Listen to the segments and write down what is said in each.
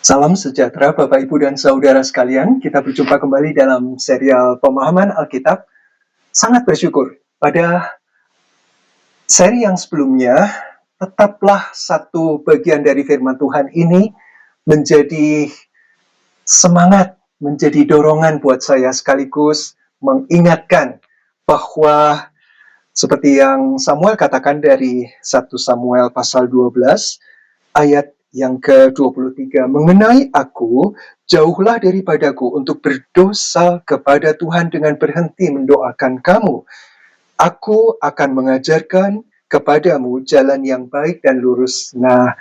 Salam sejahtera Bapak Ibu dan Saudara sekalian, kita berjumpa kembali dalam serial pemahaman Alkitab. Sangat bersyukur pada seri yang sebelumnya, tetaplah satu bagian dari firman Tuhan ini menjadi semangat, menjadi dorongan buat saya sekaligus mengingatkan bahwa seperti yang Samuel katakan dari 1 Samuel pasal 12 ayat yang ke-23, mengenai aku, jauhlah daripadaku untuk berdosa kepada Tuhan dengan berhenti mendoakan kamu. Aku akan mengajarkan kepadamu jalan yang baik dan lurus. Nah,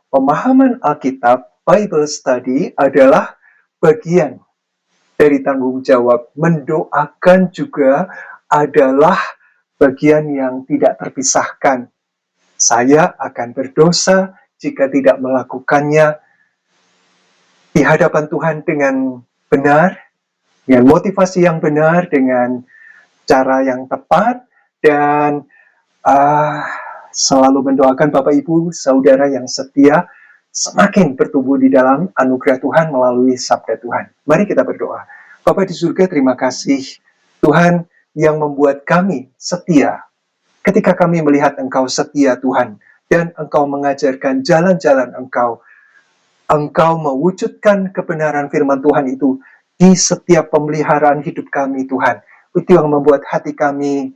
pemahaman Alkitab, Bible Study adalah bagian dari tanggung jawab. Mendoakan juga adalah bagian yang tidak terpisahkan. Saya akan berdosa jika tidak melakukannya di hadapan Tuhan dengan benar, dengan motivasi yang benar, dengan cara yang tepat, dan selalu mendoakan Bapak Ibu, Saudara yang setia, semakin bertumbuh di dalam anugerah Tuhan melalui sabda Tuhan. Mari kita berdoa. Bapa di surga, terima kasih Tuhan yang membuat kami setia. Ketika kami melihat Engkau setia Tuhan, dan Engkau mengajarkan jalan-jalan Engkau, Engkau mewujudkan kebenaran firman Tuhan itu di setiap pemeliharaan hidup kami Tuhan. Itu yang membuat hati kami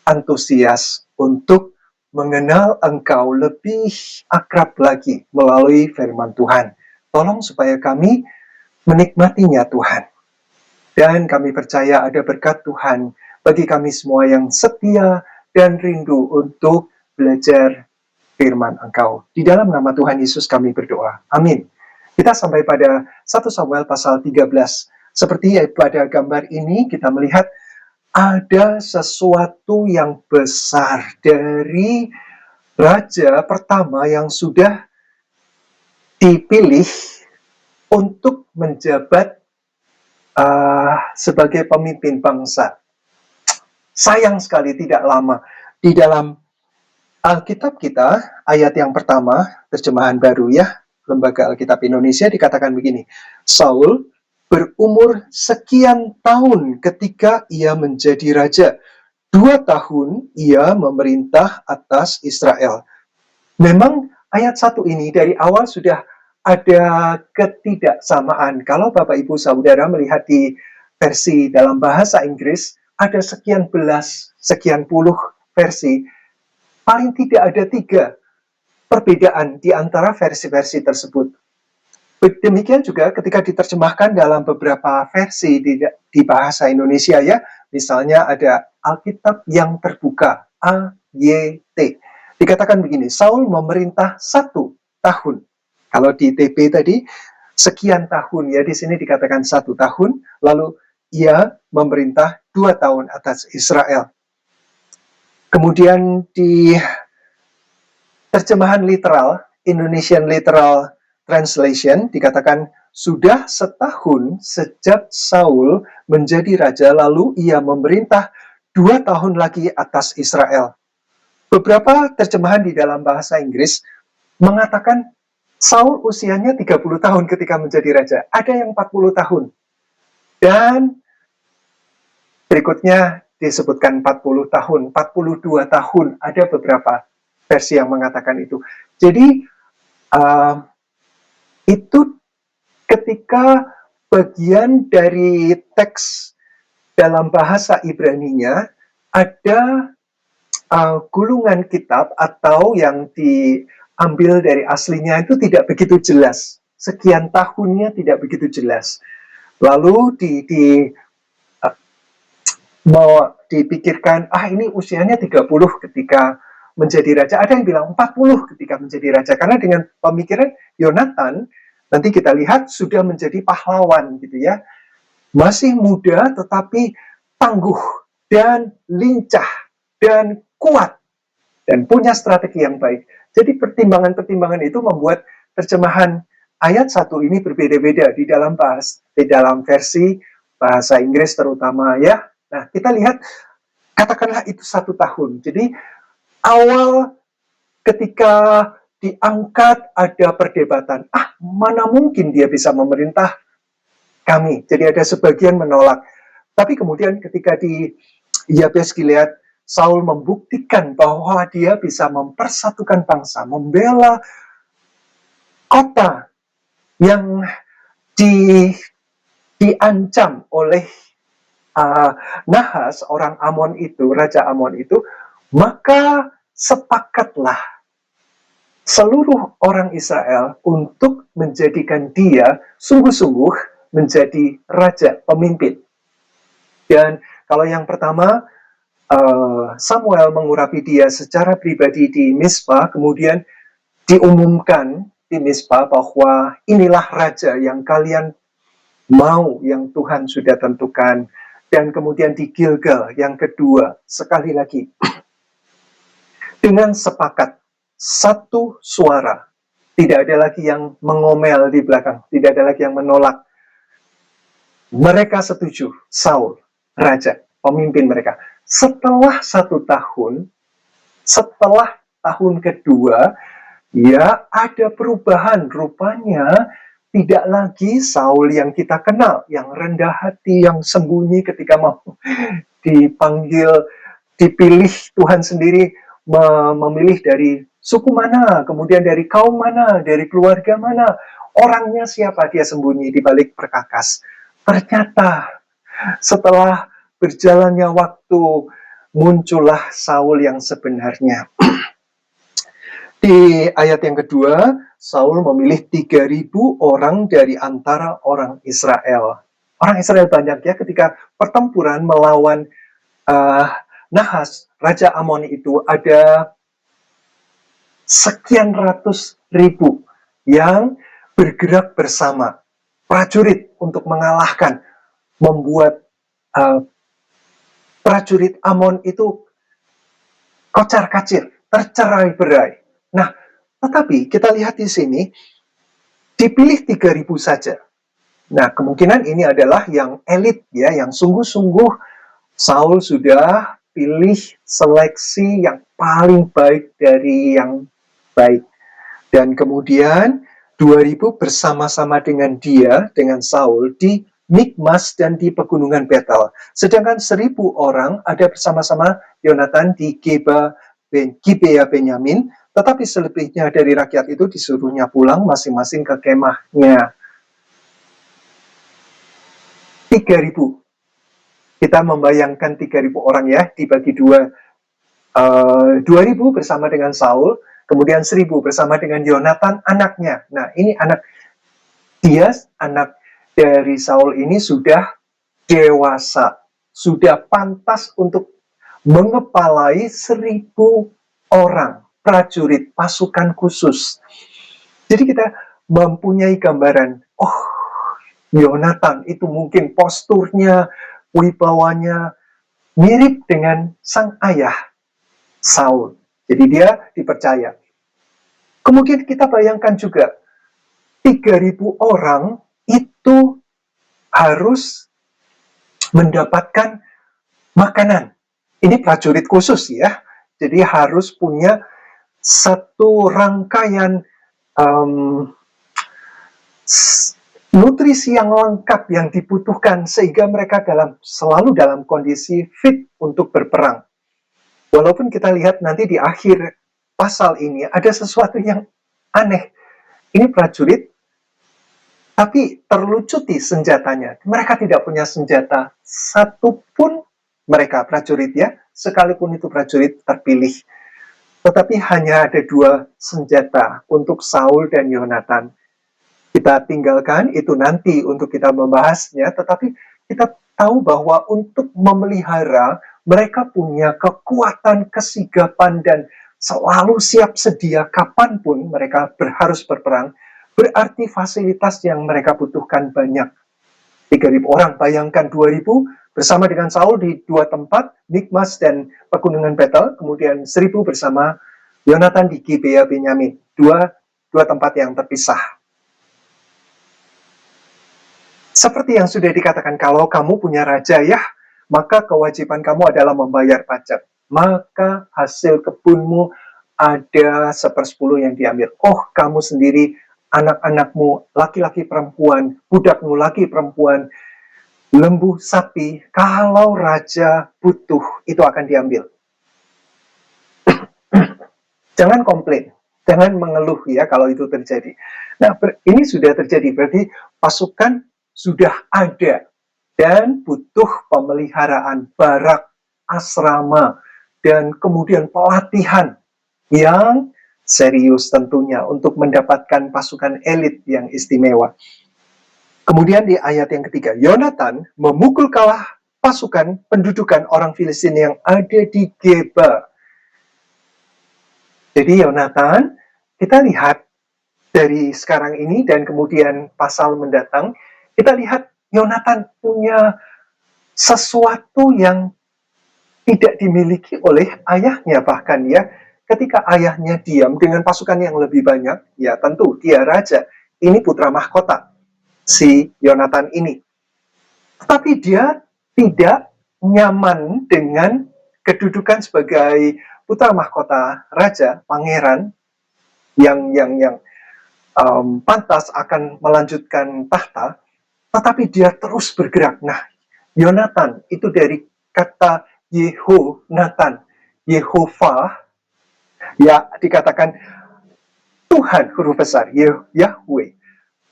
antusias untuk mengenal Engkau lebih akrab lagi melalui firman Tuhan. Tolong supaya kami menikmatinya Tuhan. Dan kami percaya ada berkat Tuhan bagi kami semua yang setia dan rindu untuk belajar firman Engkau. Di dalam nama Tuhan Yesus kami berdoa. Amin. Kita sampai pada 1 Samuel pasal 13. Seperti pada gambar ini kita melihat ada sesuatu yang besar dari raja pertama yang sudah dipilih untuk menjabat sebagai pemimpin bangsa. Sayang sekali tidak lama di dalam Alkitab kita, ayat yang pertama, terjemahan baru ya, Lembaga Alkitab Indonesia, dikatakan begini, Saul berumur sekian tahun ketika ia menjadi raja. 2 tahun ia memerintah atas Israel. Memang ayat 1 ini dari awal sudah ada ketidaksamaan. Kalau Bapak Ibu Saudara melihat di versi dalam bahasa Inggris, ada sekian belas, sekian puluh versi. Paling tidak ada 3 perbedaan di antara versi-versi tersebut. Demikian juga ketika diterjemahkan dalam beberapa versi di bahasa Indonesia ya, misalnya ada Alkitab yang terbuka, AYT. Dikatakan begini, Saul memerintah 1 tahun. Kalau di TP tadi, sekian tahun ya, di sini dikatakan 1 tahun, lalu ia memerintah 2 tahun atas Israel. Kemudian di terjemahan literal, Indonesian Literal Translation, dikatakan sudah setahun sejak Saul menjadi raja, lalu ia memerintah 2 tahun lagi atas Israel. Beberapa terjemahan di dalam bahasa Inggris mengatakan Saul usianya 30 tahun ketika menjadi raja. Ada yang 40 tahun. Dan berikutnya disebutkan 40 tahun, 42 tahun. Ada beberapa versi yang mengatakan itu. Jadi, itu ketika bagian dari teks dalam bahasa Ibrani-nya ada gulungan kitab atau yang diambil dari aslinya itu tidak begitu jelas. Sekian tahunnya tidak begitu jelas. Lalu mau dipikirkan, ini usianya 30 ketika menjadi raja. Ada yang bilang 40 ketika menjadi raja. Karena dengan pemikiran Yonatan, nanti kita lihat sudah menjadi pahlawan gitu ya. Masih muda tetapi tangguh dan lincah dan kuat dan punya strategi yang baik. Jadi pertimbangan-pertimbangan itu membuat terjemahan ayat 1 ini berbeda-beda di dalam versi bahasa Inggris terutama ya. Nah, kita lihat katakanlah itu 1 tahun. Jadi awal ketika diangkat, ada perdebatan. Mana mungkin dia bisa memerintah kami. Jadi ada sebagian menolak. Tapi kemudian ketika di Yabes Gilead, Saul membuktikan bahwa dia bisa mempersatukan bangsa, membela kota yang diancam oleh Nahas, orang Amon itu, Raja Amon itu, maka sepakatlah seluruh orang Israel untuk menjadikan dia sungguh-sungguh menjadi raja, pemimpin. Dan kalau yang pertama, Samuel mengurapi dia secara pribadi di Mispa, kemudian diumumkan di Mispa bahwa inilah raja yang kalian mau, yang Tuhan sudah tentukan. Dan kemudian di Gilgal yang kedua, sekali lagi, dengan sepakat, satu suara, tidak ada lagi yang mengomel di belakang, tidak ada lagi yang menolak. Mereka setuju, Saul, raja, pemimpin mereka. Setelah 1 tahun, setelah tahun kedua, ya ada perubahan. Rupanya tidak lagi Saul yang kita kenal, yang rendah hati, yang sembunyi ketika mau dipanggil, dipilih Tuhan sendiri, memilih dari suku mana, kemudian dari kaum mana, dari keluarga mana, orangnya siapa, dia sembunyi di balik perkakas. Ternyata setelah berjalannya waktu, muncullah Saul yang sebenarnya. Di ayat yang kedua, Saul memilih 3.000 orang dari antara orang Israel. Orang Israel banyak ya, ketika pertempuran melawan Nahas, Raja Amon itu, ada sekian ratus ribu yang bergerak bersama prajurit untuk mengalahkan, membuat prajurit Amon itu kocar-kacir, tercerai-berai. Nah, tetapi kita lihat di sini, dipilih 3.000 saja. Nah, kemungkinan ini adalah yang elit ya, yang sungguh-sungguh Saul sudah pilih seleksi yang paling baik dari yang baik. Dan kemudian 2.000 bersama-sama dengan dia, dengan Saul, di Mikmas dan di pegunungan Betel. Sedangkan 1.000 orang ada bersama-sama Yonatan di Gibea Benyamin, tetapi selebihnya dari rakyat itu disuruhnya pulang masing-masing ke kemahnya. 3.000. Kita membayangkan 3.000 orang ya, dibagi dua. 2.000 bersama dengan Saul, kemudian 1.000 bersama dengan Yonatan, anaknya. Nah, ini anak dari Saul ini sudah dewasa, sudah pantas untuk mengepalai 1.000 orang prajurit pasukan khusus. Jadi kita mempunyai gambaran, Yonatan itu mungkin posturnya, wibawanya mirip dengan sang ayah Saul. Jadi dia dipercaya. Kemudian kita bayangkan juga 3.000 orang itu harus mendapatkan makanan. Ini prajurit khusus ya. Jadi harus punya satu rangkaian nutrisi yang lengkap yang dibutuhkan sehingga mereka selalu dalam kondisi fit untuk berperang. Walaupun kita lihat nanti di akhir pasal ini ada sesuatu yang aneh. Ini prajurit, tapi terlucuti senjatanya. Mereka tidak punya senjata satupun, mereka prajurit ya, sekalipun itu prajurit terpilih. Tetapi hanya ada 2 senjata untuk Saul dan Yonatan. Kita tinggalkan itu nanti untuk kita membahasnya, tetapi kita tahu bahwa untuk memelihara, mereka punya kekuatan, kesigapan, dan selalu siap sedia kapanpun mereka harus berperang. Berarti fasilitas yang mereka butuhkan banyak. 3.000 orang, bayangkan 2.000 bersama dengan Saul di 2 tempat, Mikmas dan pegunungan Betel, kemudian 1.000 bersama Yonatan di Gibea Benyamin, dua tempat yang terpisah. Seperti yang sudah dikatakan, kalau kamu punya raja ya, maka kewajiban kamu adalah membayar pajak. Maka hasil kebunmu, ada 1/10 yang diambil. Oh, kamu sendiri, anak-anakmu, laki-laki perempuan, budakmu laki perempuan, lembu sapi, kalau raja butuh, itu akan diambil. Jangan komplain, jangan mengeluh ya kalau itu terjadi. Nah, ini sudah terjadi, berarti pasukan sudah ada dan butuh pemeliharaan, barak, asrama, dan kemudian pelatihan yang serius tentunya untuk mendapatkan pasukan elit yang istimewa. Kemudian di ayat yang ketiga, Yonatan memukul kalah pasukan pendudukan orang Filistin yang ada di Geba. Jadi Yonatan, kita lihat dari sekarang ini dan kemudian pasal mendatang, kita lihat Yonatan punya sesuatu yang tidak dimiliki oleh ayahnya bahkan ya. Ketika ayahnya diam dengan pasukan yang lebih banyak, ya tentu dia raja. Ini putra mahkota, si Yonatan ini. Tetapi dia tidak nyaman dengan kedudukan sebagai putra mahkota raja, pangeran yang pantas akan melanjutkan tahta, tetapi dia terus bergerak. Nah, Yonatan itu dari kata Yehonatan, Yehovah, ya dikatakan Tuhan huruf besar, Yahweh,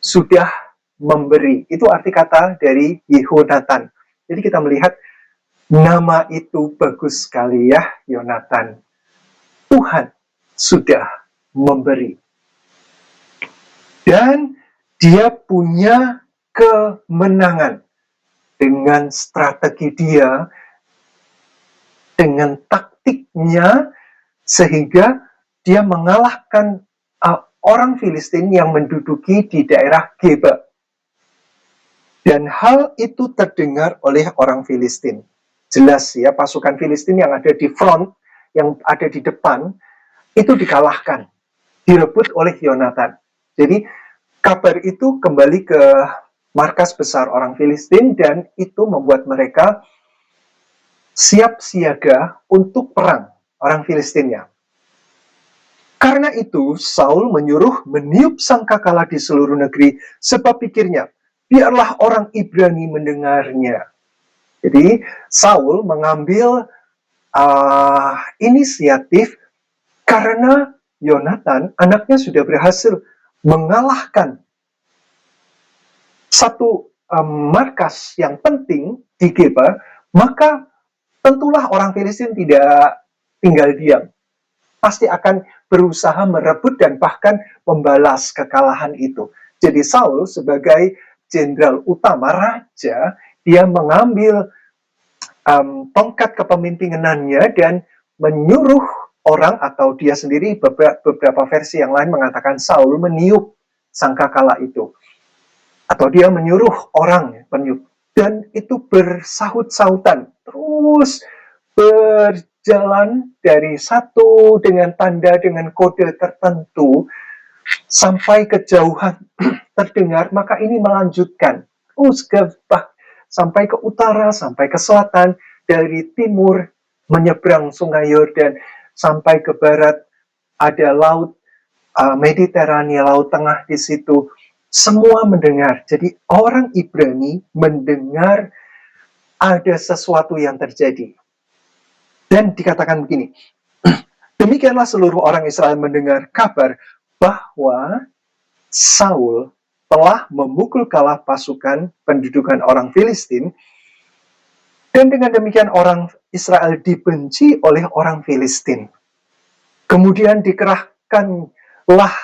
sudah memberi. Itu arti kata dari Yehonatan. Jadi kita melihat nama itu bagus sekali ya, Yonatan. Tuhan sudah memberi. Dan dia punya kemenangan dengan strategi dia, dengan taktiknya, sehingga dia mengalahkan orang Filistin yang menduduki di daerah Geba. Dan hal itu terdengar oleh orang Filistin. Jelas ya, pasukan Filistin yang ada di front, yang ada di depan, itu dikalahkan, direbut oleh Yonatan. Jadi kabar itu kembali ke markas besar orang Filistin dan itu membuat mereka siap siaga untuk perang orang Filistinnya. Karena itu Saul menyuruh meniup sangkakala di seluruh negeri, sebab pikirnya, biarlah orang Ibrani mendengarnya. Jadi Saul mengambil inisiatif karena Yonatan, anaknya sudah berhasil mengalahkan satu markas yang penting di Geba, maka tentulah orang Filistin tidak tinggal diam. Pasti akan berusaha merebut dan bahkan membalas kekalahan itu. Jadi Saul sebagai jenderal utama raja, dia mengambil tongkat kepemimpinannya dan menyuruh orang, atau dia sendiri, beberapa versi yang lain mengatakan Saul meniup sangkakala itu. Atau dia menyuruh orang meniup. Dan itu bersahut-sahutan. Terus berjalan dari satu dengan tanda, dengan kode tertentu, sampai kejauhan terdengar, maka ini melanjutkan. Terus sampai ke utara, sampai ke selatan, dari timur menyeberang sungai Yordan, sampai ke barat ada laut Mediterania, laut tengah di situ. Semua mendengar. Jadi orang Ibrani mendengar ada sesuatu yang terjadi. Dan dikatakan begini, demikianlah seluruh orang Israel mendengar kabar bahwa Saul telah memukul kalah pasukan pendudukan orang Filistin, dan dengan demikian orang Israel dibenci oleh orang Filistin. Kemudian dikerahkanlah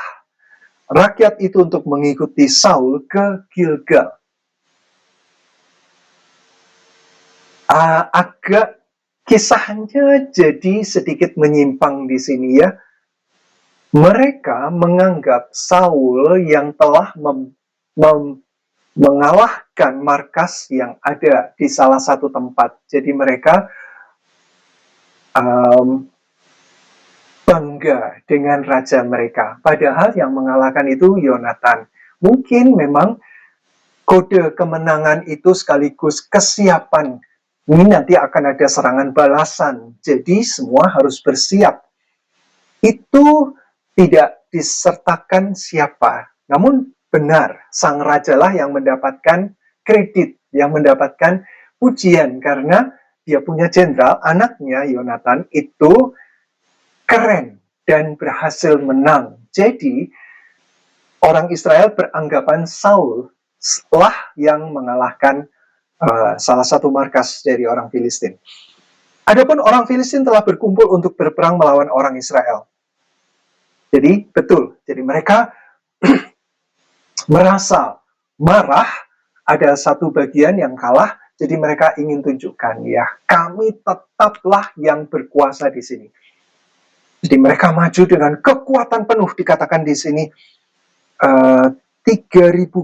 rakyat itu untuk mengikuti Saul ke Gilgal. Agak kisahnya jadi sedikit menyimpang di sini ya. Mereka menganggap Saul yang telah mengalahkan markas yang ada di salah satu tempat. Jadi mereka bangga dengan raja mereka. Padahal yang mengalahkan itu Yonatan. Mungkin memang kode kemenangan itu sekaligus kesiapan. Ini nanti akan ada serangan balasan. Jadi semua harus bersiap. itu tidak disertakan siapa, namun benar sang rajalah yang mendapatkan kredit, yang mendapatkan pujian karena dia punya jenderal, anaknya Yonatan itu keren dan berhasil menang. Jadi orang Israel beranggapan Saul lah yang mengalahkan salah satu markas dari orang Filistin. Adapun orang Filistin telah berkumpul untuk berperang melawan orang Israel. Jadi betul, jadi mereka merasa marah, ada satu bagian yang kalah, jadi mereka ingin tunjukkan, ya, kami tetaplah yang berkuasa di sini. Jadi mereka maju dengan kekuatan penuh, dikatakan di sini 3.000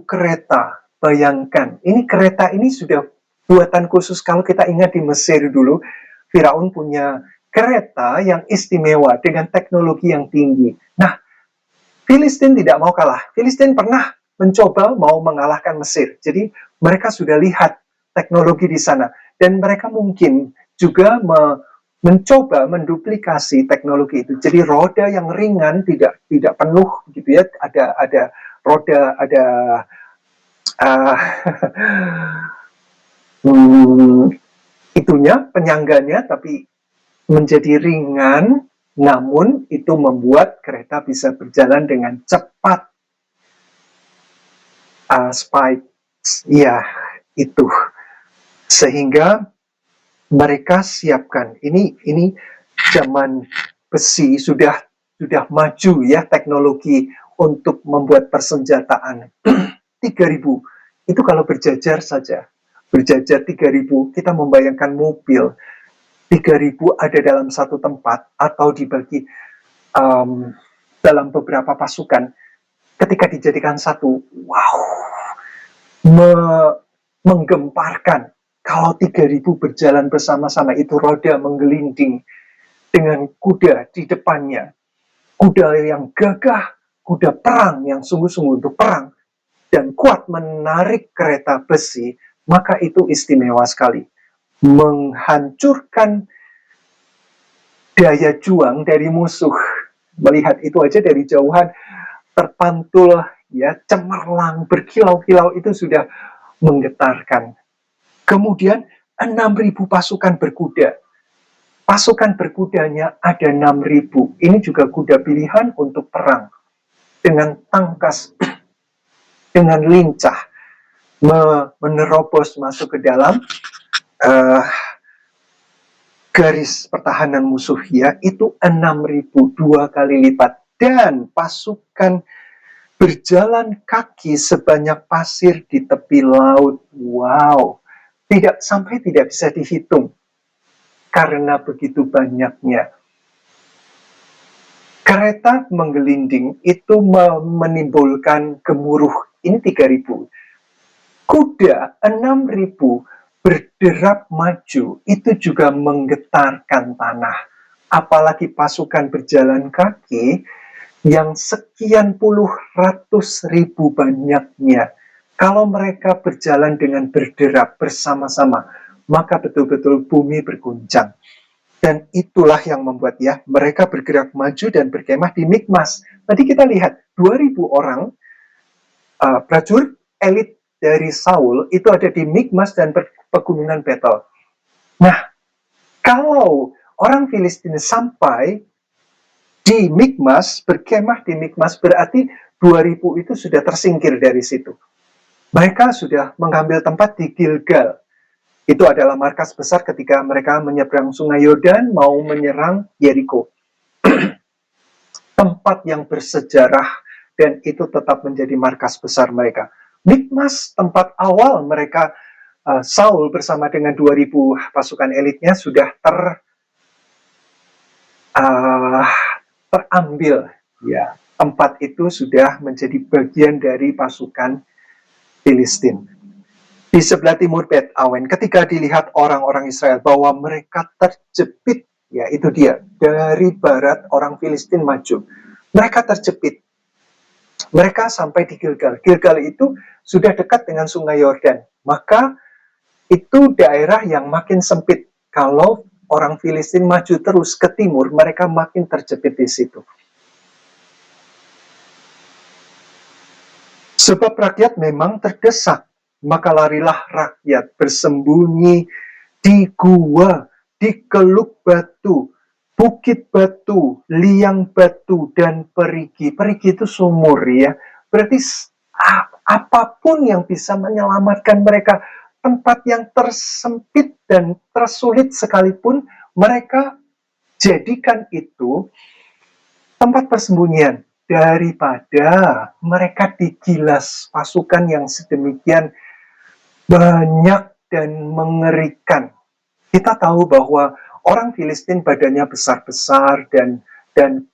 kereta. Bayangkan, ini kereta ini sudah buatan khusus. Kalau kita ingat di Mesir dulu, Firaun punya kereta yang istimewa dengan teknologi yang tinggi. Nah, Filistin tidak mau kalah. Filistin pernah mencoba mau mengalahkan Mesir. Jadi mereka sudah lihat teknologi di sana dan mereka mungkin juga mencoba menduplikasi teknologi itu. Jadi roda yang ringan, tidak penuh gitu ya. Ada roda, ada itunya, penyangganya, tapi menjadi ringan, namun itu membuat kereta bisa berjalan dengan cepat. Ya, itu. Sehingga mereka siapkan. Ini zaman besi sudah maju ya teknologi untuk membuat persenjataan. 3.000 itu kalau berjajar saja. Berjajar 3.000, kita membayangkan mobil 3.000 ada dalam satu tempat atau dibagi dalam beberapa pasukan. Ketika dijadikan satu, wow, menggemparkan. Kalau 3.000 berjalan bersama-sama, itu roda menggelinding dengan kuda di depannya. Kuda yang gagah, kuda perang yang sungguh-sungguh untuk perang, dan kuat menarik kereta besi, maka itu istimewa sekali. Menghancurkan daya juang dari musuh. Melihat itu aja dari jauhan, terpantul ya, cemerlang, berkilau-kilau, itu sudah menggetarkan. Kemudian 6.000 pasukan berkuda. Pasukan berkudanya ada 6.000. Ini juga kuda pilihan untuk perang. Dengan tangkas, dengan lincah, menerobos masuk ke dalam garis pertahanan musuh ya, itu 6.000, 2 kali lipat. Dan pasukan berjalan kaki sebanyak pasir di tepi laut. Wow, tidak bisa dihitung karena begitu banyaknya. Kereta menggelinding itu menimbulkan gemuruh. Ini 3.000. Kuda 6.000 berderap maju, itu juga menggetarkan tanah. Apalagi pasukan berjalan kaki yang sekian puluh ratus ribu banyaknya. Kalau mereka berjalan dengan berderap bersama-sama, maka betul-betul bumi berguncang. Dan itulah yang membuat ya mereka bergerak maju dan berkemah di Mikmas. Tadi kita lihat 2.000 orang prajurit elit dari Saul itu ada di Mikmas dan pegunungan Betel. Nah, kalau orang Filistin sampai di Mikmas, berkemah di Mikmas, berarti 2.000 itu sudah tersingkir dari situ. Mereka sudah mengambil tempat di Gilgal. Itu adalah markas besar ketika mereka menyeberang sungai Yordan mau menyerang Yeriko. Tempat yang bersejarah dan itu tetap menjadi markas besar mereka. Mikmas, tempat awal mereka, Saul bersama dengan 2.000 pasukan elitnya sudah terambil. Ya, tempat itu sudah menjadi bagian dari pasukan Filistin. Di sebelah timur Bet Awen, ketika dilihat orang-orang Israel bahwa mereka terjepit, ya itu dia, dari barat orang Filistin maju. Mereka terjepit. Mereka sampai di Gilgal. Gilgal itu sudah dekat dengan sungai Yordan. Maka itu daerah yang makin sempit. Kalau orang Filistin maju terus ke timur, mereka makin terjepit di situ. Sebab rakyat memang terdesak, maka larilah rakyat bersembunyi di gua, di keluk batu, bukit batu, liang batu, dan perigi. Perigi itu sumur ya. Berarti apapun yang bisa menyelamatkan mereka, tempat yang tersempit dan tersulit sekalipun, mereka jadikan itu tempat persembunyian daripada mereka digilas pasukan yang sedemikian banyak dan mengerikan. Kita tahu bahwa orang Filistin badannya besar-besar dan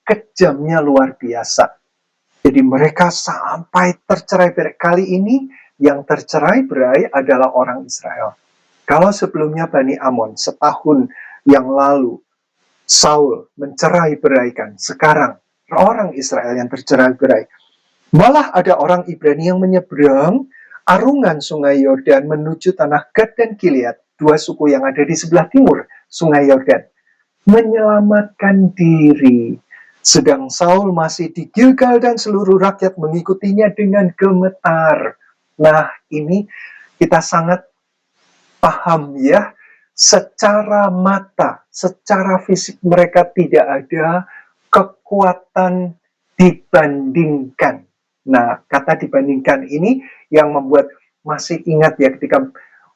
kejamnya luar biasa. Jadi mereka sampai tercerai-berai. Kali ini yang tercerai-berai adalah orang Israel. Kalau sebelumnya Bani Amon setahun yang lalu Saul mencerai-beraikan, sekarang orang Israel yang tercerai-berai. Malah ada orang Ibrani yang menyeberang arungan sungai Yordan menuju tanah Gad dan Gilead, dua suku yang ada di sebelah timur sungai Yordan, menyelamatkan diri. Sedang Saul masih di Gilgal dan seluruh rakyat mengikutinya dengan gemetar. Nah, ini kita sangat paham ya, secara mata, secara fisik mereka tidak ada kekuatan dibandingkan. Nah, kata dibandingkan ini yang membuat masih ingat ya ketika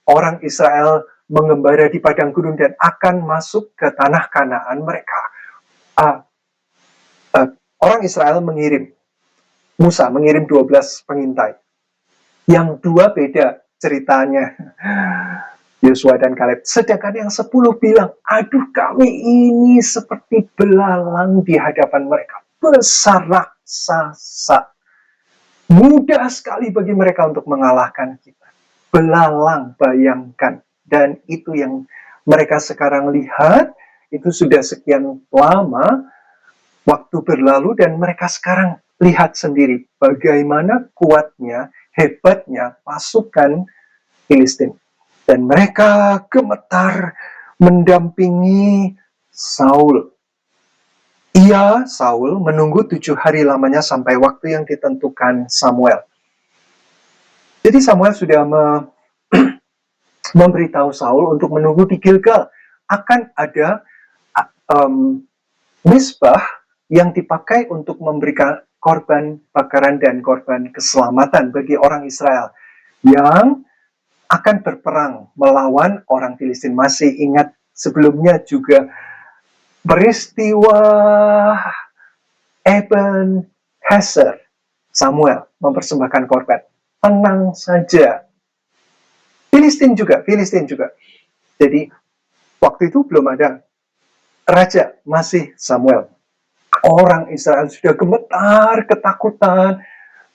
orang Israel mengembara di padang gurun dan akan masuk ke tanah Kanaan, mereka orang Israel Musa mengirim 12 pengintai. Yang dua beda ceritanya, Yosua dan Kaleb. Sedangkan yang 10 bilang, aduh kami ini seperti belalang di hadapan mereka. Besar raksasa. Mudah sekali bagi mereka untuk mengalahkan kita. Belalang, bayangkan. Dan itu yang mereka sekarang lihat, itu sudah sekian lama, waktu berlalu dan mereka sekarang lihat sendiri bagaimana kuatnya, hebatnya pasukan Filistin. Dan mereka gemetar mendampingi Saul. Ia, Saul, menunggu 7 hari lamanya sampai waktu yang ditentukan Samuel. Jadi Samuel sudah memberitahu Saul untuk menunggu di Gilgal. Akan ada misbah yang dipakai untuk memberikan korban bakaran dan korban keselamatan bagi orang Israel yang akan berperang melawan orang Filistin. Masih ingat sebelumnya juga peristiwa Ebenezer, Samuel mempersembahkan korban. Tenang saja. Filistin juga. Jadi waktu itu belum ada raja, masih Samuel. Orang Israel sudah gemetar, ketakutan.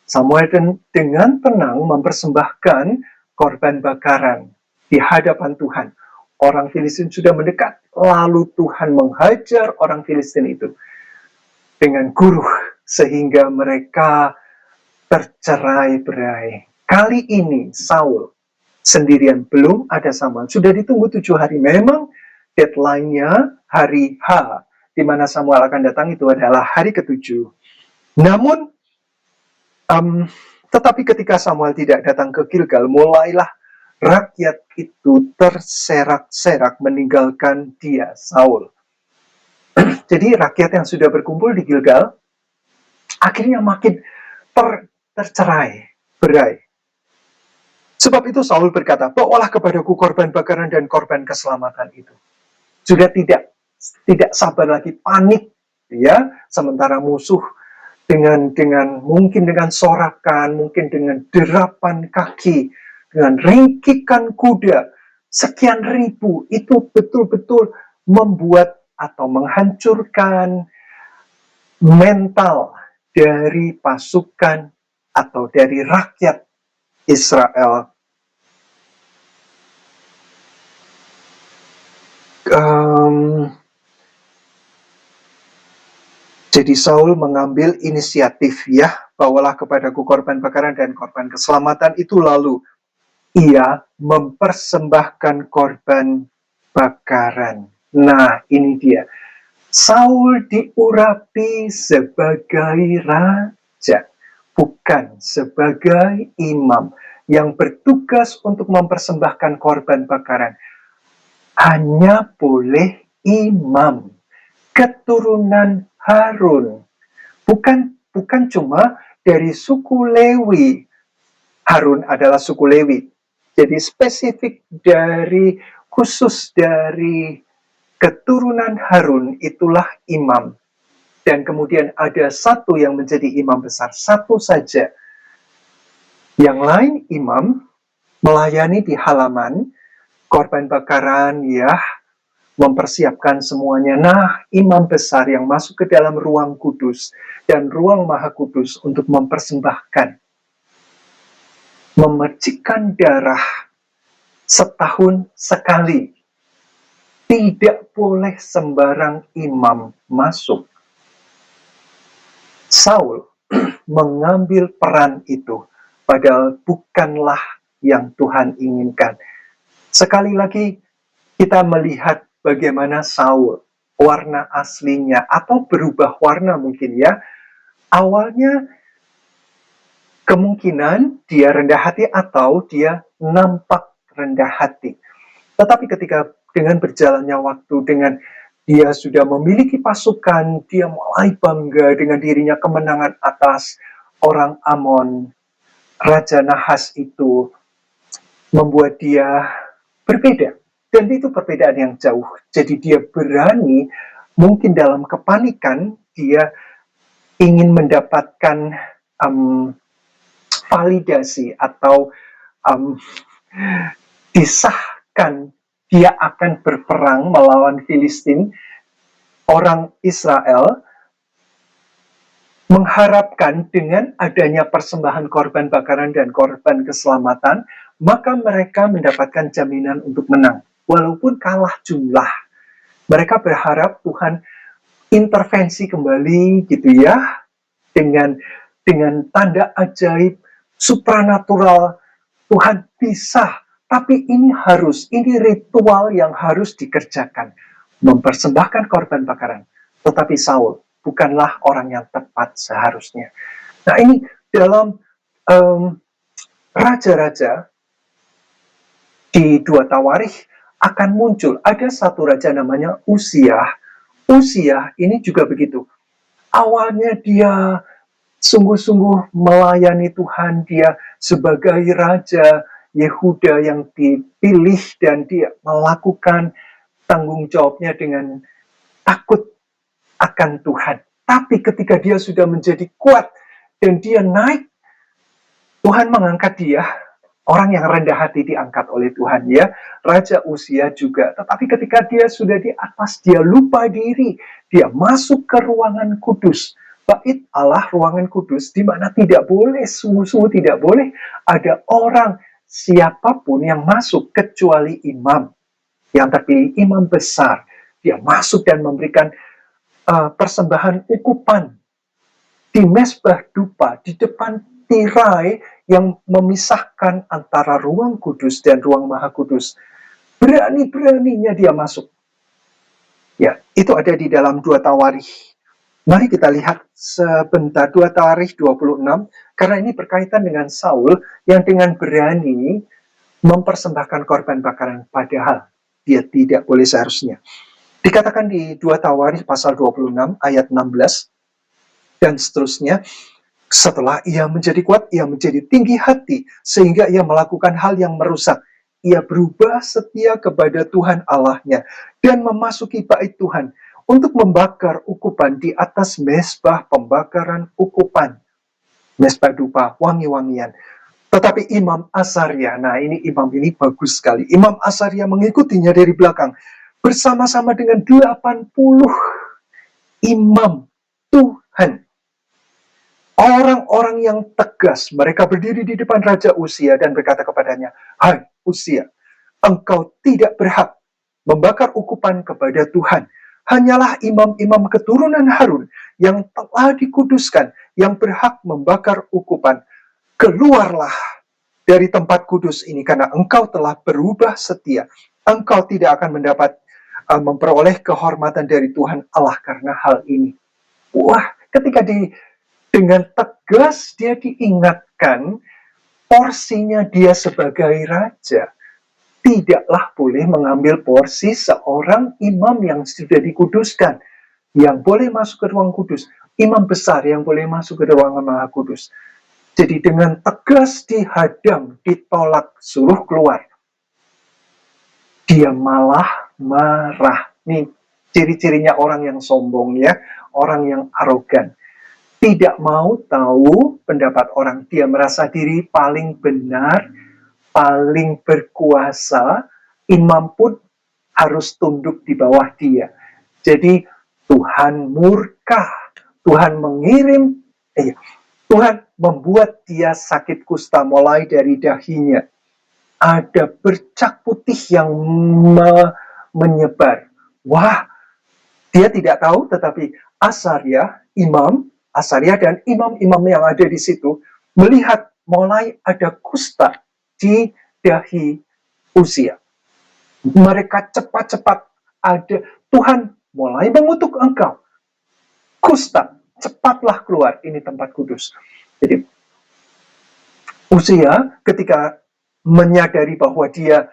Samuel dengan tenang mempersembahkan korban bakaran di hadapan Tuhan. Orang Filistin sudah mendekat, lalu Tuhan menghajar orang Filistin itu dengan guruh sehingga mereka tercerai-berai. Kali ini Saul sendirian, belum ada Samuel. Sudah ditunggu 7 hari. Memang deadline-nya hari H, di mana Samuel akan datang itu adalah hari ke-7. Namun, tetapi ketika Samuel tidak datang ke Gilgal, mulailah rakyat itu terserak-serak meninggalkan dia, Saul. Jadi rakyat yang sudah berkumpul di Gilgal, akhirnya makin tercerai-berai. Sebab itu Saul berkata, bawalah kepadaku korban bakaran dan korban keselamatan itu. Sudah tidak sabar lagi, panik ya, sementara musuh mungkin dengan sorakan, mungkin dengan derapan kaki, dengan ringkikan kuda, sekian ribu, itu betul-betul membuat atau menghancurkan mental dari pasukan atau dari rakyat Israel. Jadi Saul mengambil inisiatif, ya, bawalah kepadaku korban bakaran dan korban keselamatan itu, lalu ia mempersembahkan korban bakaran. Nah, ini dia. Saul diurapi sebagai raja, bukan sebagai imam yang bertugas untuk mempersembahkan korban bakaran. Hanya boleh imam, keturunan Harun. Bukan cuma dari suku Lewi. Harun adalah suku Lewi. Jadi spesifik khusus dari keturunan Harun itulah imam. Dan kemudian ada satu yang menjadi imam besar, satu saja. Yang lain imam melayani di halaman, korban bakaran, ya, mempersiapkan semuanya. Nah, imam besar yang masuk ke dalam ruang kudus dan ruang maha kudus untuk mempersembahkan, memercikkan darah setahun sekali. Tidak boleh sembarang imam masuk. Saul mengambil peran itu, padahal bukanlah yang Tuhan inginkan. Sekali lagi, kita melihat bagaimana Saul, warna aslinya, atau berubah warna mungkin ya. Awalnya, kemungkinan dia rendah hati atau dia nampak rendah hati. Tetapi ketika dengan berjalannya waktu, dengan dia sudah memiliki pasukan, dia mulai bangga dengan dirinya kemenangan atas orang Amon. Raja Nahas itu membuat dia berbeda. Dan itu perbedaan yang jauh. Jadi dia berani, mungkin dalam kepanikan, dia ingin mendapatkan validasi atau disahkan dia akan berperang melawan Filistin. Orang Israel mengharapkan dengan adanya persembahan korban bakaran dan korban keselamatan, maka mereka mendapatkan jaminan untuk menang. Walaupun kalah jumlah, mereka berharap Tuhan intervensi kembali gitu ya, dengan tanda ajaib supranatural. Tuhan bisa, tapi ini ritual yang harus dikerjakan, mempersembahkan korban bakaran. Tetapi Saul bukanlah orang yang tepat seharusnya. Nah, ini dalam raja-raja di 2 Tawarikh akan muncul. Ada satu raja namanya Uziah. Uziah ini juga begitu. Awalnya dia sungguh-sungguh melayani Tuhan, dia sebagai raja Yehuda yang dipilih dan dia melakukan tanggung jawabnya dengan takut akan Tuhan. Tapi ketika dia sudah menjadi kuat dan dia naik, Tuhan mengangkat dia. Orang yang rendah hati diangkat oleh Tuhan, ya. Raja Usia juga. Tetapi ketika dia sudah di atas, dia lupa diri. Dia masuk ke ruangan kudus. Bait Allah, ruangan kudus, di mana tidak boleh, sungguh-sungguh tidak boleh ada orang siapapun yang masuk kecuali imam. Yang terpilih, imam besar. Dia masuk dan memberikan persembahan ukupan di mezbah dupa, di depan tirai yang memisahkan antara ruang kudus dan ruang maha kudus. Berani-beraninya dia masuk. Ya, itu ada di dalam 2 Tawarikh. Mari kita lihat sebentar 2 Tawarikh 26, karena ini berkaitan dengan Saul yang dengan berani mempersembahkan korban bakaran, padahal dia tidak boleh seharusnya. Dikatakan di 2 Tawarikh pasal 26 ayat 16 dan seterusnya, setelah ia menjadi kuat, ia menjadi tinggi hati, sehingga ia melakukan hal yang merusak. Ia berubah setia kepada Tuhan Allahnya, dan memasuki bait Tuhan, untuk membakar ukupan di atas mezbah pembakaran ukupan. Mezbah dupa, wangi-wangian. Tetapi Imam Asaria, nah ini imam ini bagus sekali. Imam Asaria mengikutinya dari belakang, bersama-sama dengan 80 imam Tuhan. Orang-orang yang tegas, mereka berdiri di depan Raja Usia dan berkata kepadanya, "Hai Usia, engkau tidak berhak membakar ukupan kepada Tuhan. Hanyalah imam-imam keturunan Harun yang telah dikuduskan yang berhak membakar ukupan. Keluarlah dari tempat kudus ini karena engkau telah berubah setia. Engkau tidak akan mendapat memperoleh kehormatan dari Tuhan Allah karena hal ini. Wah, ketika dengan tegas dia diingatkan porsinya dia sebagai raja, tidaklah boleh mengambil porsi seorang imam yang sudah dikuduskan, yang boleh masuk ke ruang kudus, imam besar yang boleh masuk ke ruangan maha kudus. Jadi dengan tegas dihadang, ditolak, suruh keluar. Dia malah marah. Nih, ciri-cirinya orang yang sombong ya, orang yang arogan. Tidak mau tahu pendapat orang. Dia merasa diri paling benar, paling berkuasa, imam pun harus tunduk di bawah dia. Jadi Tuhan murka, Tuhan mengirim, Tuhan membuat dia sakit kusta mulai dari dahinya. Ada bercak putih yang menyebar. Wah, dia tidak tahu, tetapi Asaria dan imam-imam yang ada di situ melihat mulai ada kusta di dahi Uzia. Mereka cepat-cepat ada, Tuhan mulai mengutuk engkau. Kusta, cepatlah keluar, ini tempat kudus. Jadi Uzia ketika menyadari bahwa dia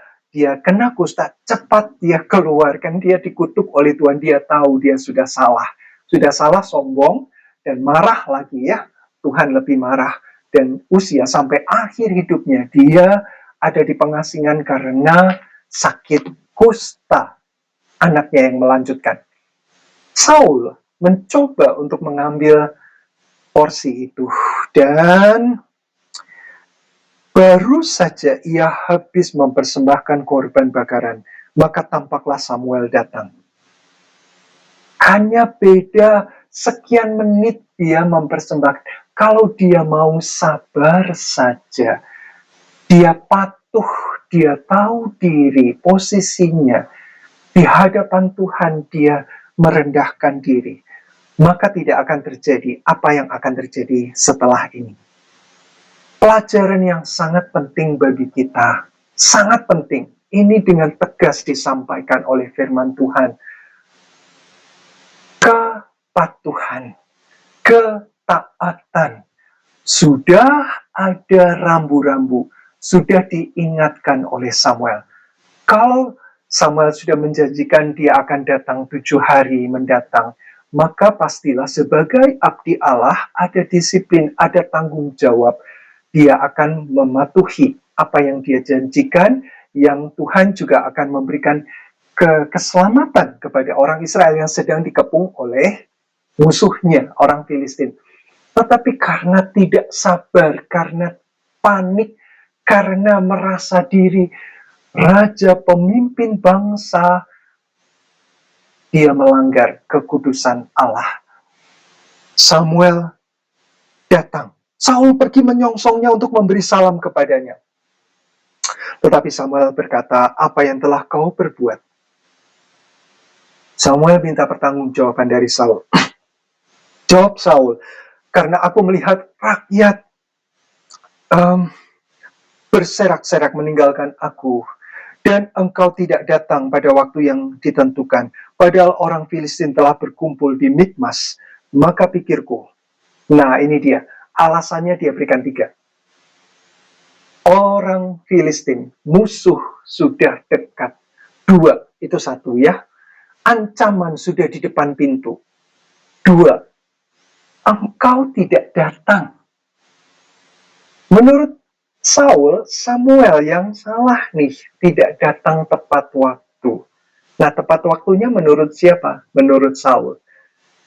kena kusta, cepat dia keluarkan, dia dikutuk oleh Tuhan, dia tahu dia sudah salah sombong, dan marah lagi ya, Tuhan lebih marah, dan Uzia sampai akhir hidupnya, dia ada di pengasingan karena sakit kusta, anaknya yang melanjutkan. Saul mencoba untuk mengambil porsi itu, dan baru saja ia habis mempersembahkan korban bakaran, maka tampaklah Samuel datang. Hanya beda sekian menit dia mempersembahkan. Kalau dia mau sabar saja, dia patuh, dia tahu diri, posisinya, di hadapan Tuhan dia merendahkan diri, maka tidak akan terjadi apa yang akan terjadi setelah ini. Pelajaran yang sangat penting bagi kita, sangat penting. Ini dengan tegas disampaikan oleh firman Tuhan. Kepatuhan, ketaatan, sudah ada rambu-rambu, sudah diingatkan oleh Samuel. Kalau Samuel sudah menjanjikan dia akan datang 7 hari mendatang, maka pastilah sebagai abdi Allah ada disiplin, ada tanggung jawab. Dia akan mematuhi apa yang dia janjikan, yang Tuhan juga akan memberikan keselamatan kepada orang Israel yang sedang dikepung oleh musuhnya, orang Filistin. Tetapi karena tidak sabar, karena panik, karena merasa diri raja, pemimpin bangsa, dia melanggar kekudusan Allah. Samuel datang. Saul pergi menyongsongnya untuk memberi salam kepadanya. Tetapi Samuel berkata, apa yang telah kau perbuat? Samuel minta pertanggungjawaban dari Saul. Jawab Saul, karena aku melihat rakyat berserak-serak meninggalkan aku, dan engkau tidak datang pada waktu yang ditentukan, padahal orang Filistin telah berkumpul di Mikmas. Maka pikirku, nah ini dia, alasannya dia berikan 3. Orang Filistin, musuh sudah dekat. 2, itu 1 ya. Ancaman sudah di depan pintu. 2, engkau tidak datang. Menurut Saul, Samuel yang salah nih, tidak datang tepat waktu. Nah, tepat waktunya menurut siapa? Menurut Saul.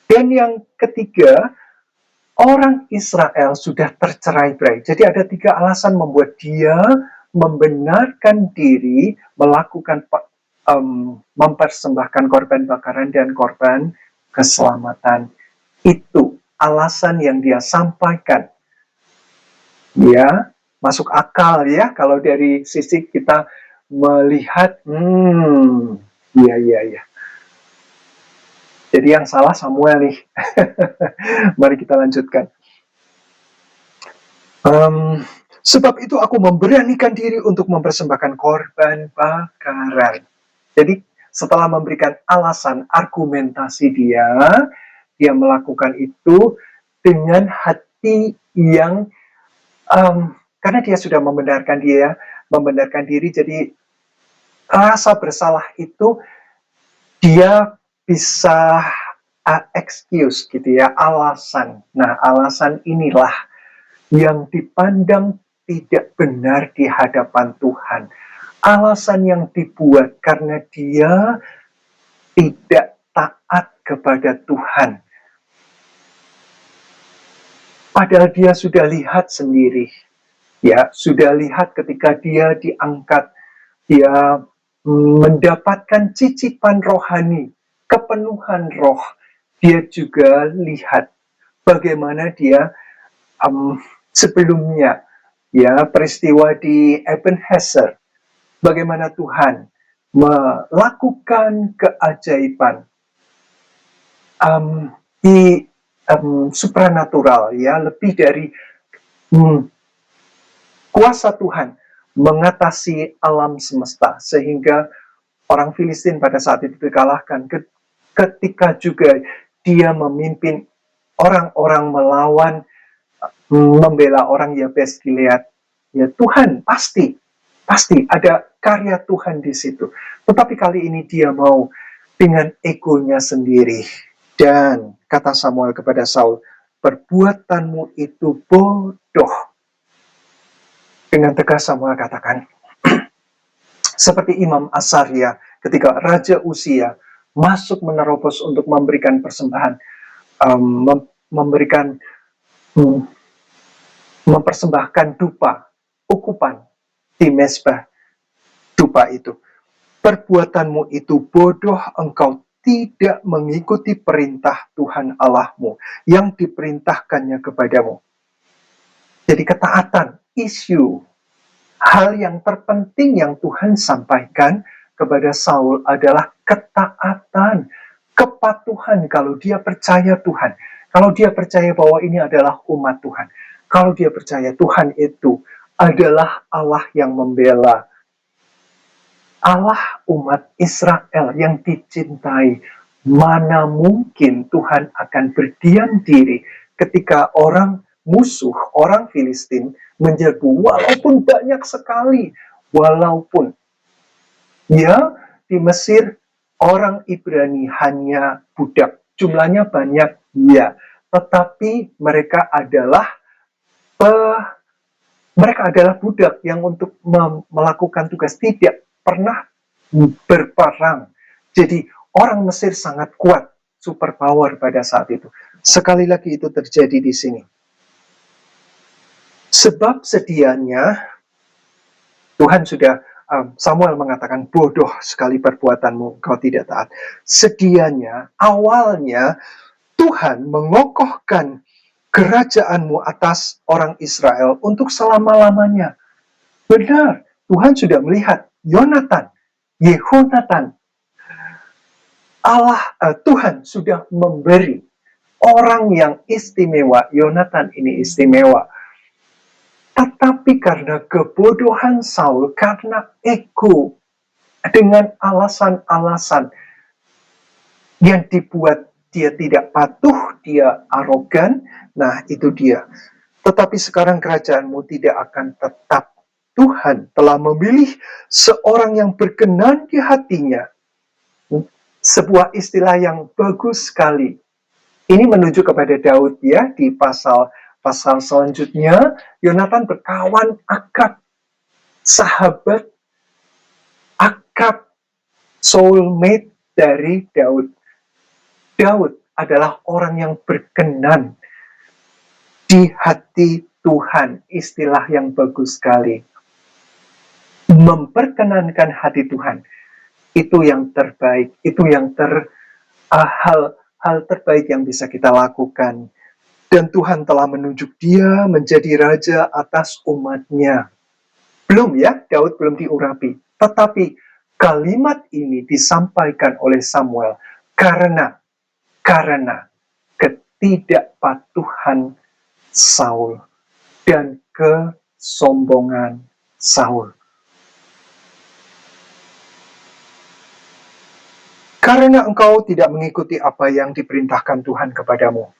Dan yang ketiga, orang Israel sudah tercerai-berai. Jadi ada 3 alasan membuat dia membenarkan diri melakukan mempersembahkan korban bakaran dan korban keselamatan. Itu alasan yang dia sampaikan. Ya, masuk akal ya kalau dari sisi kita melihat, iya. Jadi yang salah Samuel nih. Mari kita lanjutkan. Sebab itu aku memberanikan diri untuk mempersembahkan korban bakaran. Jadi setelah memberikan alasan, argumentasi dia melakukan itu dengan hati yang karena dia sudah membenarkan diri, jadi rasa bersalah itu dia bisa excuse gitu ya, alasan. Nah, alasan inilah yang dipandang tidak benar di hadapan Tuhan. Alasan yang dibuat karena dia tidak taat kepada Tuhan. Padahal dia sudah lihat sendiri, ya, sudah lihat ketika dia diangkat, dia mendapatkan cicipan rohani, kepenuhan roh. Dia juga lihat bagaimana dia sebelumnya, ya, peristiwa di Ebenezer, bagaimana Tuhan melakukan keajaiban di supranatural, ya, lebih dari kuasa Tuhan mengatasi alam semesta, sehingga orang Filistin pada saat itu dikalahkan. Ketika juga dia memimpin orang-orang melawan, membela orang Yabes Gilead, ya, Tuhan pasti ada karya Tuhan di situ. Tetapi kali ini dia mau dengan egonya sendiri. Dan kata Samuel kepada Saul, perbuatanmu itu bodoh. Dengan tegas Samuel katakan, seperti Imam Asaria ketika Raja Usia masuk menerobos untuk memberikan persembahan, mempersembahkan dupa, ukupan di mezbah dupa itu. Perbuatanmu itu bodoh, engkau tidak mengikuti perintah Tuhan Allahmu yang diperintahkannya kepadamu. Jadi ketaatan, hal yang terpenting yang Tuhan sampaikan kepada Saul adalah ketaatan, kepatuhan. Kalau dia percaya Tuhan, kalau dia percaya bahwa ini adalah umat Tuhan, kalau dia percaya Tuhan itu adalah Allah yang membela, Allah umat Israel yang dicintai, mana mungkin Tuhan akan berdiam diri ketika orang musuh, orang Filistin menyerbu, walaupun banyak sekali, walaupun ya di Mesir orang Ibrani hanya budak, jumlahnya banyak, ya, tetapi mereka adalah budak yang untuk melakukan tugas, tidak pernah berperang. Jadi orang Mesir sangat kuat, super power pada saat itu. Sekali lagi itu terjadi di sini. Sebab sedianya Tuhan sudah, Samuel mengatakan, bodoh sekali perbuatanmu, kau tidak taat. Sedianya, awalnya Tuhan mengokohkan kerajaanmu atas orang Israel untuk selama-lamanya. Benar, Tuhan sudah melihat Yehonatan, Tuhan sudah memberi orang yang istimewa. Yonatan ini istimewa. Tetapi karena kebodohan Saul, karena ego, dengan alasan-alasan yang dibuat dia tidak patuh, dia arogan, nah itu dia. Tetapi sekarang kerajaanmu tidak akan tetap. Tuhan telah memilih seorang yang berkenan di hatinya. Sebuah istilah yang bagus sekali. Ini menuju kepada Daud, ya, di pasal selanjutnya. Yonatan berkawan akrab, sahabat akrab, soulmate dari Daud. Daud adalah orang yang berkenan di hati Tuhan. Istilah yang bagus sekali. Memperkenankan hati Tuhan, itu yang terbaik, itu yang hal terbaik yang bisa kita lakukan. Dan Tuhan telah menunjuk dia menjadi raja atas umatnya. Belum, ya, Daud belum diurapi. Tetapi kalimat ini disampaikan oleh Samuel karena ketidakpatuhan Saul dan kesombongan Saul. karena engkau tidak mengikuti apa yang diperintahkan Tuhan kepadamu.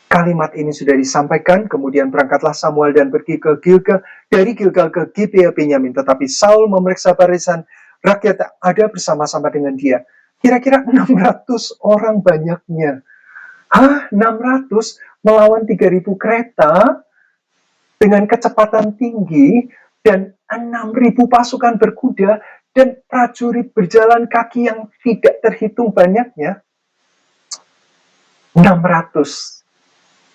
Kalimat ini sudah disampaikan, kemudian berangkatlah Samuel dan pergi ke Gilgal, dari Gilgal ke Gibea Benyamin, tetapi Saul memeriksa barisan rakyat yang ada bersama-sama dengan dia. Kira-kira 600 orang banyaknya. 600 melawan 3.000 kereta dengan kecepatan tinggi dan 6.000 pasukan berkuda dan prajurit berjalan kaki yang tidak terhitung banyaknya. 600.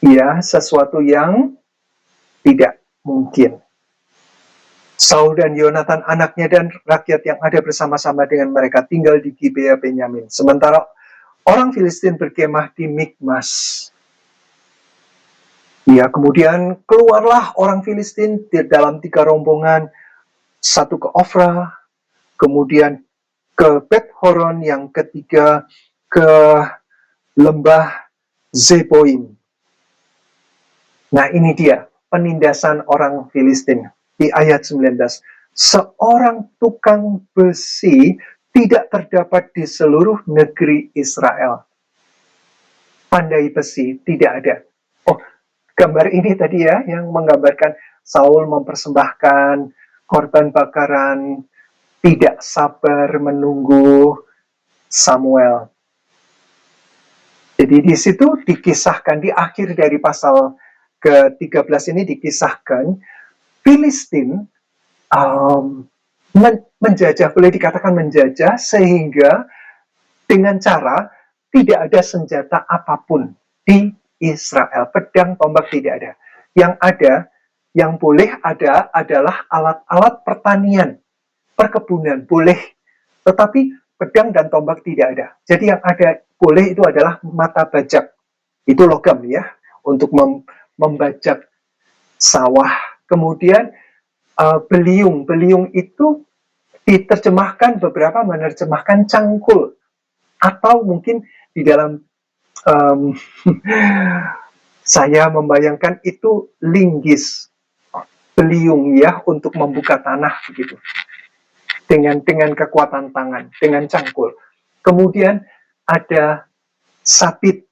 Ya, sesuatu yang tidak mungkin. Saul dan Yonatan anaknya dan rakyat yang ada bersama-sama dengan mereka tinggal di Gibea Benyamin. Sementara orang Filistin berkemah di Mikmas. Ya, kemudian keluarlah orang Filistin di dalam 3 rombongan, satu ke Ofra, kemudian ke Bet Horon, yang ketiga ke lembah Zeboim. Nah, ini dia penindasan orang Filistin di ayat 19. Seorang tukang besi tidak terdapat di seluruh negeri Israel. Pandai besi tidak ada. Oh, gambar ini tadi ya, yang menggambarkan Saul mempersembahkan korban bakaran, tidak sabar menunggu Samuel. Jadi di situ dikisahkan, di akhir dari pasal ke-13 ini dikisahkan, Filistin menjajah, boleh dikatakan menjajah, sehingga dengan cara tidak ada senjata apapun di Israel. Pedang, tombak tidak ada. Yang ada, yang boleh ada adalah alat-alat pertanian, perkebunan boleh, tetapi pedang dan tombak tidak ada. Jadi yang ada boleh itu adalah mata bajak. Itu logam ya, untuk membajak sawah. Kemudian beliung. Beliung itu diterjemahkan, beberapa menerjemahkan cangkul. Atau mungkin di dalam saya membayangkan itu linggis, beliung ya, untuk membuka tanah begitu. Dengan kekuatan tangan, dengan cangkul. Kemudian ada sabit,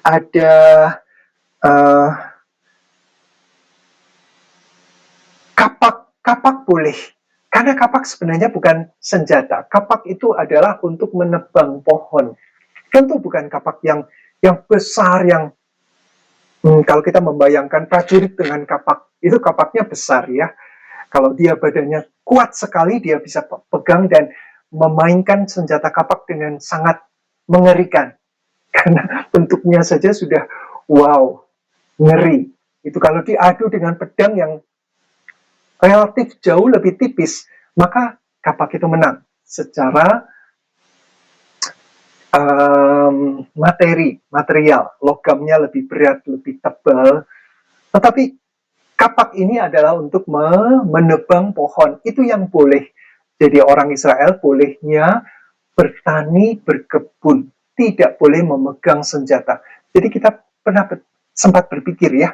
ada kapak boleh. Karena kapak sebenarnya bukan senjata. Kapak itu adalah untuk menebang pohon. Tentu bukan kapak yang besar, yang kalau kita membayangkan prajurit dengan kapak, itu kapaknya besar ya. Kalau dia badannya kuat sekali, dia bisa pegang dan memainkan senjata kapak dengan sangat mengerikan. Karena bentuknya saja sudah wow, ngeri. Itu kalau diadu dengan pedang yang relatif jauh lebih tipis, maka kapak itu menang secara material, logamnya lebih berat, lebih tebal. Tetapi kapak ini adalah untuk menebang pohon, itu yang boleh. Jadi orang Israel bolehnya bertani, berkebun, tidak boleh memegang senjata. Jadi kita pernah sempat berpikir ya,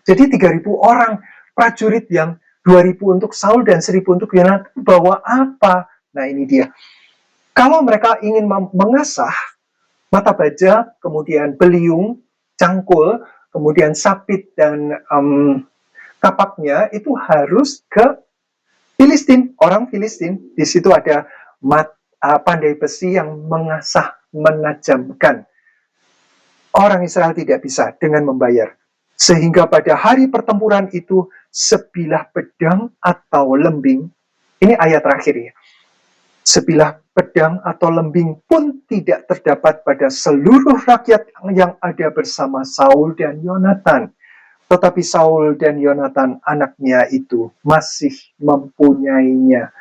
jadi 3.000 orang prajurit, yang 2.000 untuk Saul dan 1.000 untuk Yonatan, bawa apa? Nah ini dia. Kalau mereka ingin mengasah mata bajak, kemudian beliung, cangkul, kemudian sabit dan kapaknya, itu harus ke Filistin, orang Filistin. Di situ ada pandai besi yang mengasah, menajamkan. Orang Israel tidak bisa dengan membayar. Sehingga pada hari pertempuran itu, sebilah pedang atau lembing, ini ayat terakhir ya, sebilah pedang atau lembing pun tidak terdapat pada seluruh rakyat yang ada bersama Saul dan Yonatan. Tetapi Saul dan Yonatan anaknya itu masih mempunyainya.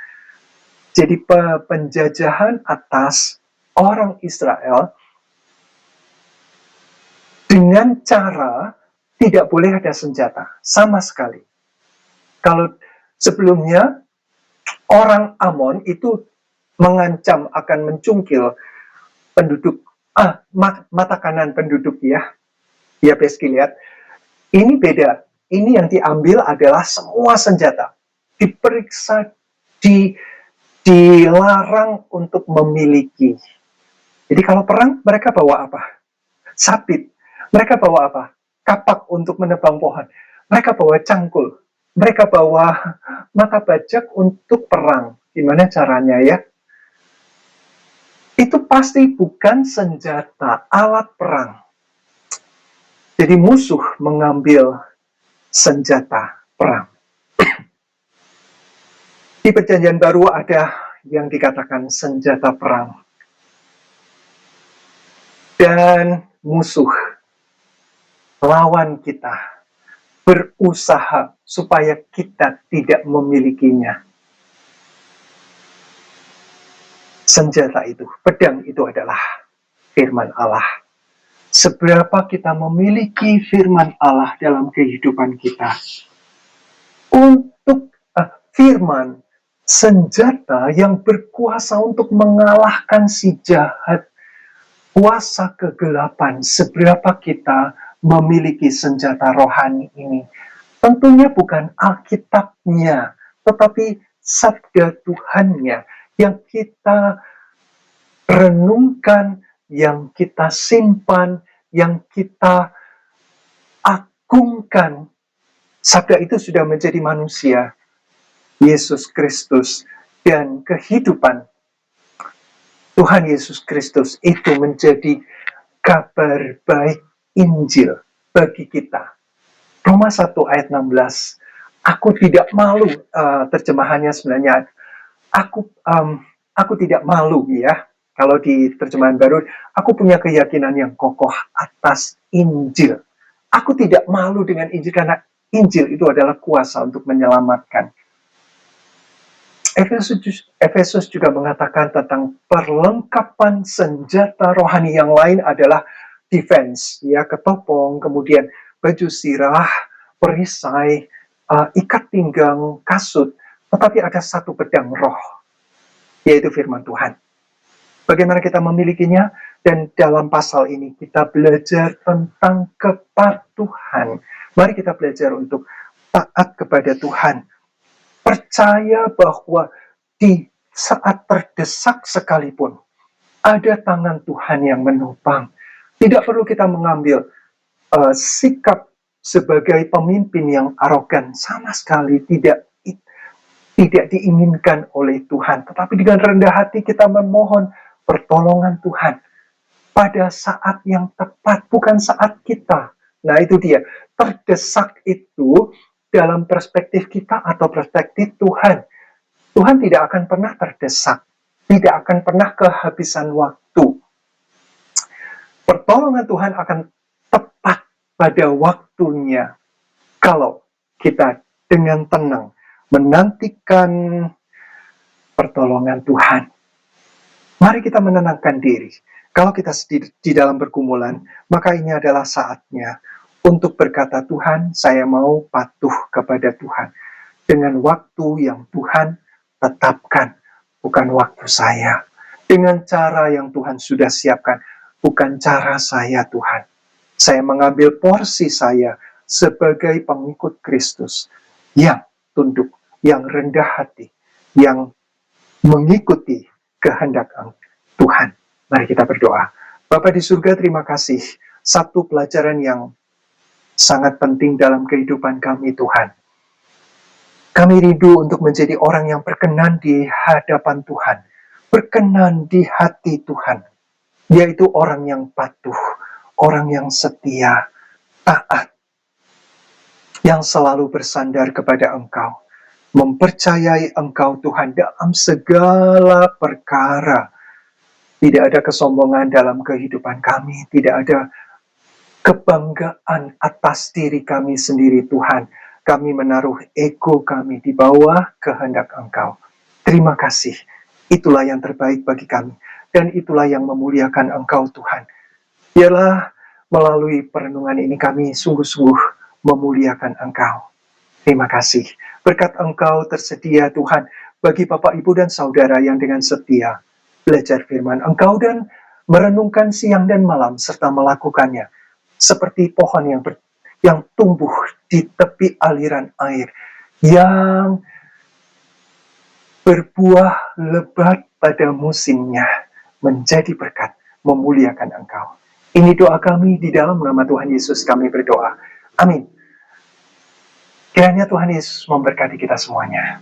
Jadi penjajahan atas orang Israel dengan cara tidak boleh ada senjata sama sekali. Kalau sebelumnya orang Amon itu mengancam akan mencungkil penduduk, mata kanan penduduk ya, Yabes Gilead. Ini beda. Ini yang diambil adalah semua senjata, diperiksa, dilarang untuk memiliki. Jadi kalau perang, mereka bawa apa? Sabit. Mereka bawa apa? Kapak untuk menebang pohon. Mereka bawa cangkul. Mereka bawa mata bajak untuk perang. Gimana caranya ya? Itu pasti bukan senjata, alat perang. Jadi musuh mengambil senjata perang. Di Perjanjian Baru ada yang dikatakan senjata perang. Dan musuh, lawan kita, berusaha supaya kita tidak memilikinya. Senjata itu, pedang itu adalah firman Allah. Seberapa kita memiliki firman Allah dalam kehidupan kita. Untuk firman, senjata yang berkuasa untuk mengalahkan si jahat, kuasa kegelapan, seberapa kita memiliki senjata rohani ini. Tentunya bukan Alkitabnya, tetapi sabda Tuhannya yang kita renungkan, yang kita simpan, yang kita agungkan. Sabda itu sudah menjadi manusia, Yesus Kristus, dan kehidupan Tuhan Yesus Kristus itu menjadi kabar baik Injil bagi kita. Roma 1 ayat 16. Aku tidak malu, terjemahannya sebenarnya aku tidak malu ya. Kalau di terjemahan baru, aku punya keyakinan yang kokoh atas Injil. Aku tidak malu dengan Injil karena Injil itu adalah kuasa untuk menyelamatkan. Efesus juga mengatakan tentang perlengkapan senjata rohani yang lain adalah defense, ya, ketopong, kemudian baju sirah, perisai, ikat pinggang, kasut, tetapi ada satu pedang roh, yaitu firman Tuhan. Bagaimana kita memilikinya? Dan dalam pasal ini kita belajar tentang kepatuhan. Mari kita belajar untuk taat kepada Tuhan. Percaya bahwa di saat terdesak sekalipun, ada tangan Tuhan yang menopang. Tidak perlu kita mengambil sikap sebagai pemimpin yang arogan, sama sekali tidak diinginkan oleh Tuhan. Tetapi dengan rendah hati kita memohon pertolongan Tuhan pada saat yang tepat, bukan saat kita. Nah itu dia, terdesak itu dalam perspektif kita atau perspektif Tuhan. Tuhan tidak akan pernah terdesak, tidak akan pernah kehabisan waktu. Pertolongan Tuhan akan tepat pada waktunya kalau kita dengan tenang menantikan pertolongan Tuhan. Mari kita menenangkan diri. Kalau kita di dalam pergumulan, maka ini adalah saatnya untuk berkata, Tuhan, saya mau patuh kepada Tuhan dengan waktu yang Tuhan tetapkan, bukan waktu saya. Dengan cara yang Tuhan sudah siapkan, bukan cara saya, Tuhan. Saya mengambil porsi saya sebagai pengikut Kristus yang tunduk, yang rendah hati, yang mengikuti kehendak Tuhan. Mari kita berdoa. Bapa di surga, terima kasih. Satu pelajaran yang sangat penting dalam kehidupan kami, Tuhan. Kami rindu untuk menjadi orang yang berkenan di hadapan Tuhan, berkenan di hati Tuhan, yaitu orang yang patuh, orang yang setia, taat, yang selalu bersandar kepada Engkau, mempercayai Engkau Tuhan dalam segala perkara. Tidak ada kesombongan dalam kehidupan kami, tidak ada kebanggaan atas diri kami sendiri, Tuhan. Kami menaruh ego kami di bawah kehendak Engkau. Terima kasih. Itulah yang terbaik bagi kami. Dan itulah yang memuliakan Engkau, Tuhan. Biarlah melalui perenungan ini kami sungguh-sungguh memuliakan Engkau. Terima kasih. Berkat Engkau tersedia, Tuhan, bagi Bapak, Ibu, dan Saudara yang dengan setia belajar firman Engkau dan merenungkan siang dan malam serta melakukannya seperti pohon yang tumbuh di tepi aliran air, yang berbuah lebat pada musimnya, menjadi berkat, memuliakan Engkau. Ini doa kami di dalam nama Tuhan Yesus kami berdoa. Amin. Kiranya Tuhan Yesus memberkati kita semuanya.